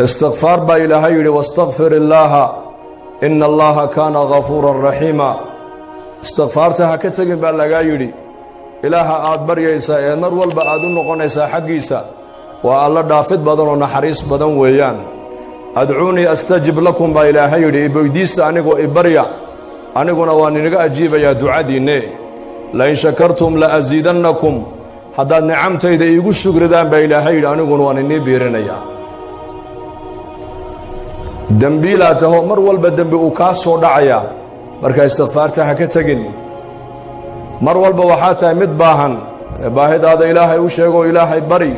استغفار با إلهي واستغفر الله إن الله كان غفورا رحيما استغفارتها كتغن با لغا يري إله آد بريسا مر والبا آد نقونيسا حقيسا والله دافد بدن ونحريس بدن ويان أدعوني أستجب لكم با إلهي يري إبويديست أنيقو إبريا أنيقو نوانينيقا أجيب يا دعاديني لئن شكرتم لأزيدنكم حدا نعمتي إذا إيقو الشكر دان با إلهي يري أنيقو نوانيني بيرينيا دنبيلا تهو مر والبا دنبي وكاسو دعيا marka istighfaarta ha ka tagin mar walba waxa tahay mid baahan baahidaada ilaahay u sheego ilaahay bari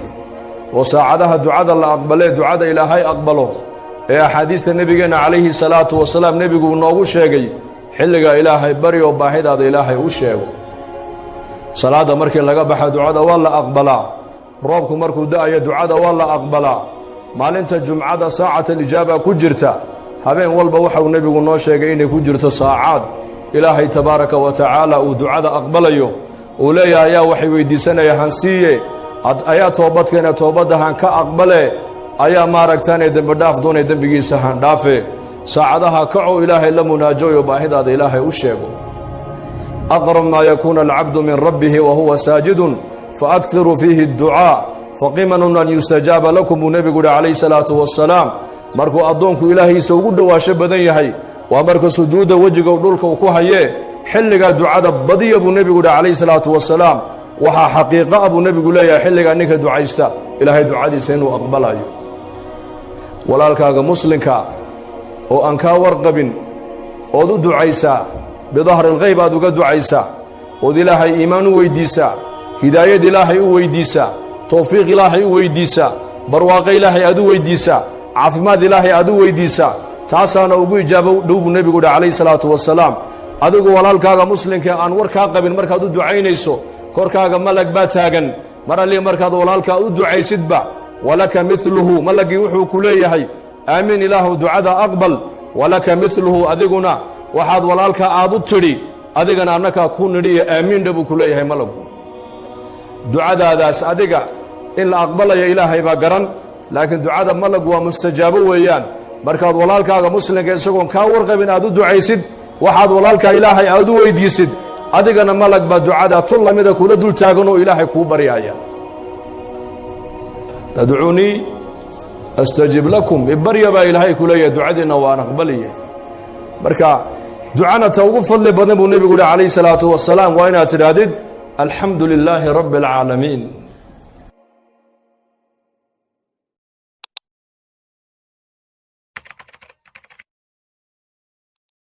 oo saacadaha ducada la aqbalay ducada ilaahay aqbalo ee ahadiista nabigeena kaleeyhi salaatu wasalaam nabigu noogu sheegay xilliga ilaahay bari oo baahidaada ilaahay u sheego salaada markii laga baxo ducada waa la aqbalaa roobku markuu da'ayo ducada waa la aqbalaa maalinta jumcada saacada ijaaba ku jirta habeen walba waxa uu nabigu noo sheegay inay ku jirto saacad ilaahay tabaaraka wa tacaala uu ducada aqbalayo uu leeyahay ayaa waxay weydiisanaya hansiye ayaa toobadkeena toobadahan ka aqbale ayaa maaragtaan dambi dhaaf doonay dambigiisa han dhaafe saacadaha kaco ilaahay la munaajayo baahidaada ilaahay u sheego aqrab ma yakuna al-'abdu min rabbih wa huwa sajidun fa'akthiru fihi ad-du'a faqiman an yustajaba lakum nabigu alayhi salatu wassalam markuu adoonku ilaahiisa ugu dhawaasho badan yahay waa marka sujuuda wajiga dhulka uu ku hayee xilliga ducada badiya buu nabigu alayhi salatu wasalaam waxa xaqiiqa abu nabigu leeyahay xilliga ninka ducaysta ilaahay ducadiisa inuu aqbalayo walaalkaaga muslimka oo aan ka warqabin oo u ducaysa bidahar alghayb aad uga ducaysa oo ilaahay iimaan u weydiisa hidaayad ilaahay u weydiisa tawfiiq ilaahay u weydiisa barwaaqo ilaahay aad u weydiisa caafimaad ilaahay aad u weydiisa taasaana ugu ijaabo dhowbu nabigu alayhi salaatu wasalaam adigu walaalkaaga muslimka aan warkaa qabin markaad u ducaynayso korkaaga malag baa taagan mar ali markaad walaalka u ducaysidba walaka mithluhu malagi wuxuu ku leeyahay aamin ilaahu ducada aqbal walaka mithluhu adiguna waxaad walaalka aad u tiri adigana annaka ku nidhiyo aamin dhabu ku leeyahay malagu ducadaadaas adiga in la aqbalayo ilaahay baa garan laakiin ducada malag waa mustajaabo weeyaan markaad walaalkaaga muslimka isagoon ka warqabin aad u ducaysid waxaad walaalka ilaahay aad u weydiisid adigana malag baa ducada tullamida kula dul taagan oo ilaahay ku baryaaya tad'uuni astajib lakum ibarya baa ilaahay ku leeyahay ducadina waan aqbaliye marka ducana ta ugu fadli badan buu nabigu alayhi salaatu wasalaam waa inaad tiraadid alxamdulillaahi rabbil aalamiin